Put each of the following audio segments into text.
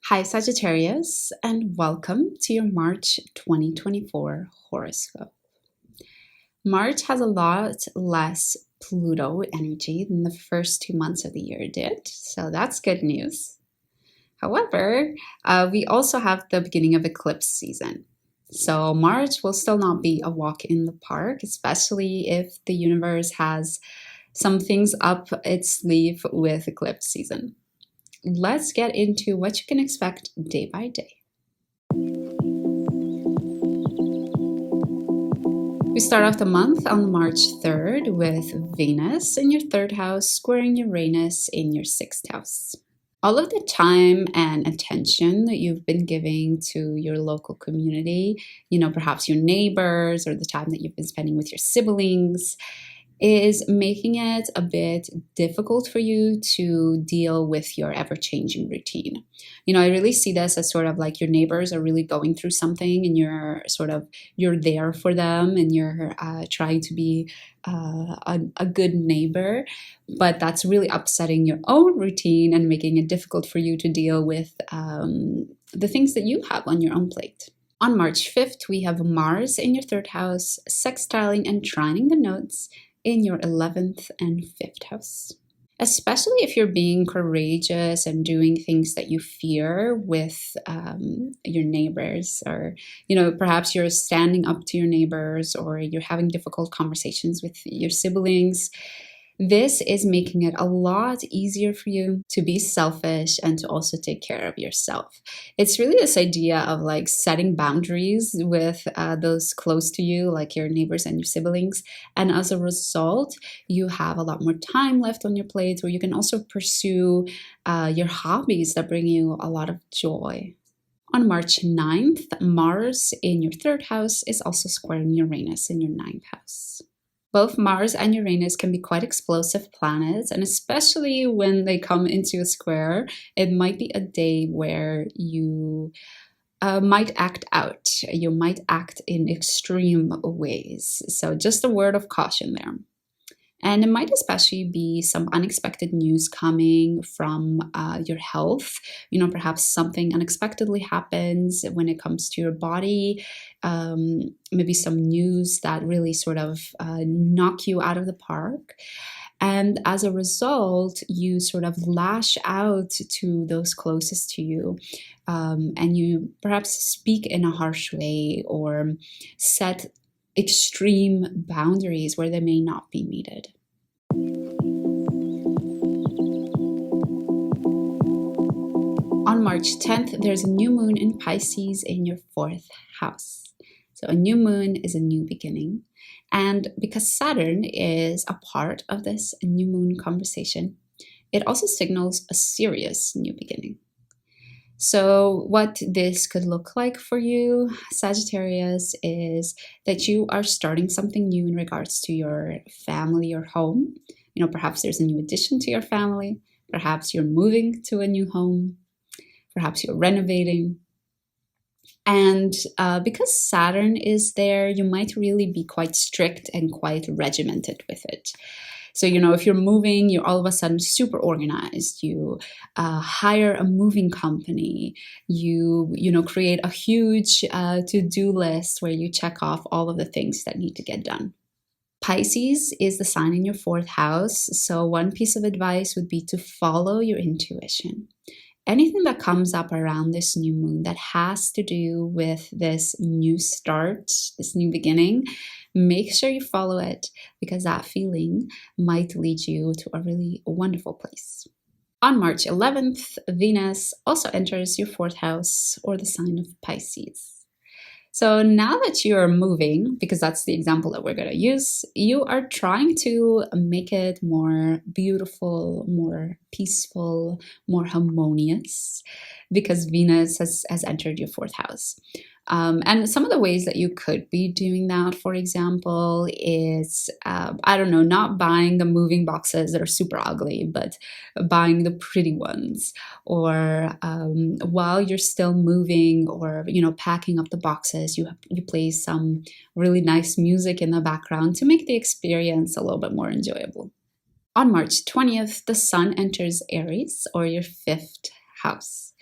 Hi, Sagittarius, and welcome to your March 2024 horoscope. March has a lot less Pluto energy than the first 2 months of the year did, so that's good news. However, we also have the beginning of eclipse season. So March will still not be a walk in the park, especially if the universe has some things up its sleeve with eclipse season. Let's get into what you can expect day by day. We start off the month on March 3rd with Venus in your third house squaring Uranus in your sixth house. All of the time and attention that you've been giving to your local community, perhaps your neighbors or the time that you've been spending with your siblings, is making it a bit difficult for you to deal with your ever-changing routine. I really see this as sort of like your neighbors are really going through something and you're there for them and you're trying to be a good neighbor, but that's really upsetting your own routine and making it difficult for you to deal with the things that you have on your own plate. On March 5th, we have Mars in your third house, sextiling and trining the nodes in your 11th and 5th house. Especially if you're being courageous and doing things that you fear with your neighbors, or perhaps you're standing up to your neighbors, or you're having difficult conversations with your siblings. This is making it a lot easier for you to be selfish and to also take care of yourself. It's really this idea of like setting boundaries with those close to you, like your neighbors and your siblings. And as a result, you have a lot more time left on your plate, where you can also pursue your hobbies that bring you a lot of joy. On March 9th, Mars in your third house is also squaring Uranus in your ninth house. Both Mars and Uranus can be quite explosive planets, and especially when they come into a square, it might be a day where you might act out. You might act in extreme ways. So just a word of caution there. And it might especially be some unexpected news coming from your health. Perhaps something unexpectedly happens when it comes to your body. Maybe some news that really sort of knock you out of the park. And as a result, you sort of lash out to those closest to you. And you perhaps speak in a harsh way or set extreme boundaries where they may not be needed. On March 10th, there's a new moon in Pisces in your fourth house. So a new moon is a new beginning. And because Saturn is a part of this new moon conversation, it also signals a serious new beginning. So what this could look like for you, Sagittarius, is that you are starting something new in regards to your family or home. Perhaps there's a new addition to your family. Perhaps you're moving to a new home. Perhaps you're renovating. And because Saturn is there, you might really be quite strict and quite regimented with it. So, if you're moving, you're all of a sudden super organized. You hire a moving company. You create a huge to-do list where you check off all of the things that need to get done. Pisces is the sign in your fourth house. So one piece of advice would be to follow your intuition. Anything that comes up around this new moon that has to do with this new start, this new beginning, make sure you follow it, because that feeling might lead you to a really wonderful place. On March 11th, Venus also enters your fourth house, or the sign of Pisces. So now that you're moving, because that's the example that we're going to use, you are trying to make it more beautiful, more peaceful, more harmonious, because Venus has entered your fourth house. And some of the ways that you could be doing that, for example, is, not buying the moving boxes that are super ugly, but buying the pretty ones. Or while you're still moving or, packing up the boxes, you play some really nice music in the background to make the experience a little bit more enjoyable. On March 20th, the Sun enters Aries, or your fifth house.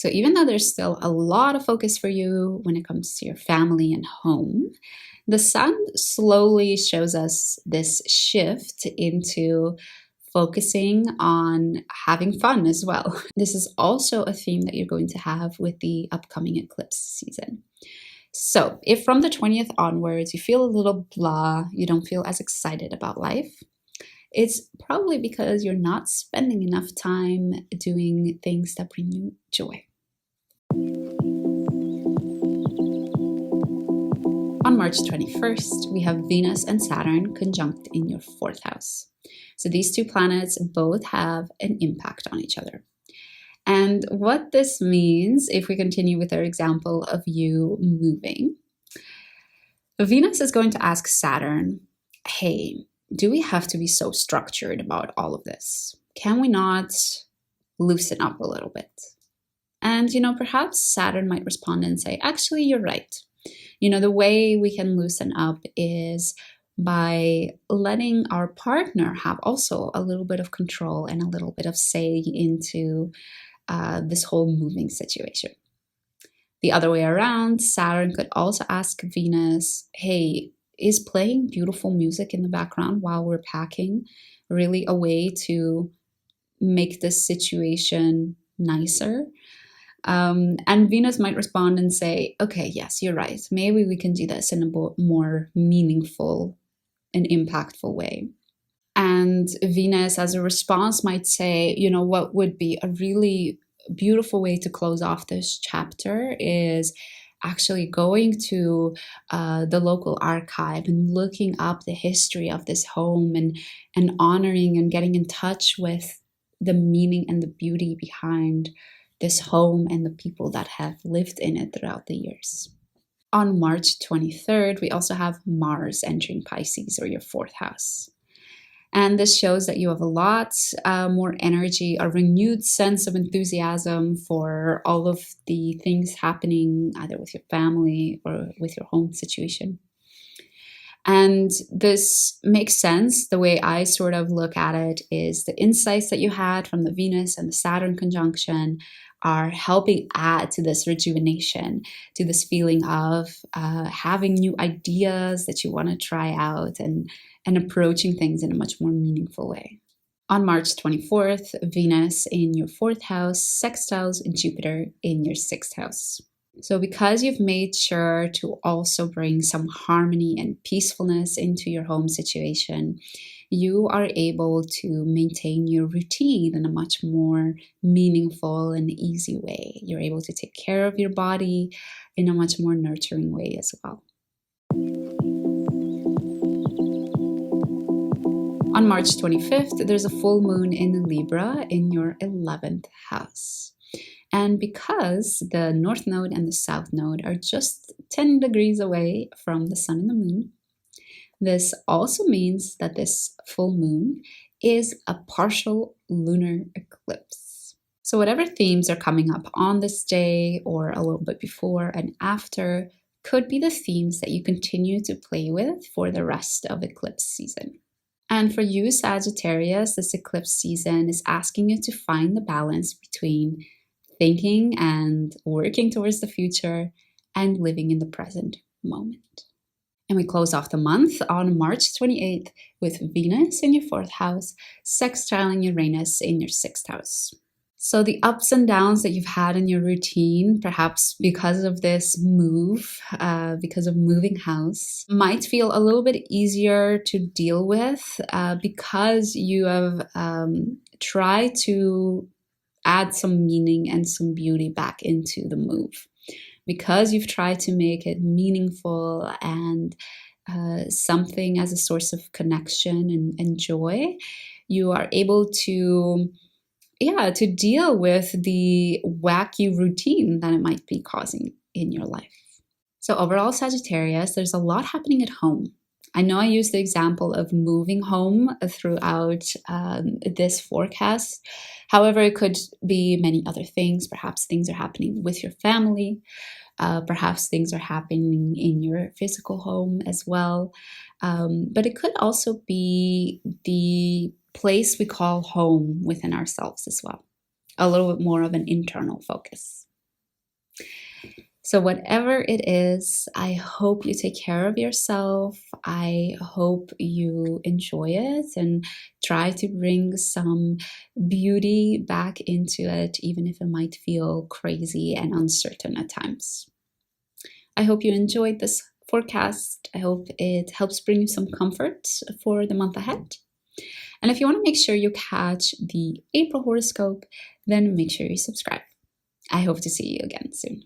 So even though there's still a lot of focus for you when it comes to your family and home, the sun slowly shows us this shift into focusing on having fun as well. This is also a theme that you're going to have with the upcoming eclipse season. So if from the 20th onwards you feel a little blah, you don't feel as excited about life, it's probably because you're not spending enough time doing things that bring you joy. On March 21st, we have Venus and Saturn conjunct in your 4th house. So these two planets both have an impact on each other. And what this means, if we continue with our example of you moving, Venus is going to ask Saturn, hey, do we have to be so structured about all of this? Can we not loosen up a little bit? And, perhaps Saturn might respond and say, actually, you're right. The way we can loosen up is by letting our partner have also a little bit of control and a little bit of say into this whole moving situation. The other way around, Saturn could also ask Venus, hey, is playing beautiful music in the background while we're packing really a way to make this situation nicer? And Venus might respond and say, okay, yes, you're right. Maybe we can do this in a more meaningful and impactful way. And Venus, as a response, might say, what would be a really beautiful way to close off this chapter is actually going to the local archive and looking up the history of this home and honoring and getting in touch with the meaning and the beauty behind this home and the people that have lived in it throughout the years. On March 23rd, we also have Mars entering Pisces, or your 4th house. And this shows that you have a lot more energy, a renewed sense of enthusiasm for all of the things happening either with your family or with your home situation. And this makes sense. The way I sort of look at it is the insights that you had from the Venus and the Saturn conjunction are helping add to this rejuvenation, to this feeling of having new ideas that you want to try out and approaching things in a much more meaningful way. On March 24th, Venus in your 4th house sextiles Jupiter in your 6th house. So because you've made sure to also bring some harmony and peacefulness into your home situation, you are able to maintain your routine in a much more meaningful and easy way. You're able to take care of your body in a much more nurturing way as well. On March 25th, there's a full moon in Libra in your 11th house. And because the North Node and the South Node are just 10 degrees away from the Sun and the Moon, this also means that this full moon is a partial lunar eclipse. So whatever themes are coming up on this day or a little bit before and after could be the themes that you continue to play with for the rest of eclipse season. And for you, Sagittarius, this eclipse season is asking you to find the balance between thinking and working towards the future and living in the present moment. And we close off the month on March 28th with Venus in your 4th house, sextiling Uranus in your 6th house. So the ups and downs that you've had in your routine, perhaps because of this move, because of moving house, might feel a little bit easier to deal with because you have tried to add some meaning and some beauty back into the move. Because you've tried to make it meaningful and something as a source of connection and joy, you are able to deal with the wacky routine that it might be causing in your life. So overall, Sagittarius, there's a lot happening at home. I know I used the example of moving home throughout this forecast. However, it could be many other things. Perhaps things are happening with your family. Perhaps things are happening in your physical home as well. But it could also be the place we call home within ourselves as well. A little bit more of an internal focus. So, whatever it is, I hope you take care of yourself. I hope you enjoy it and try to bring some beauty back into it, even if it might feel crazy and uncertain at times. I hope you enjoyed this forecast. I hope it helps bring you some comfort for the month ahead. And if you want to make sure you catch the April horoscope, then make sure you subscribe. I hope to see you again soon.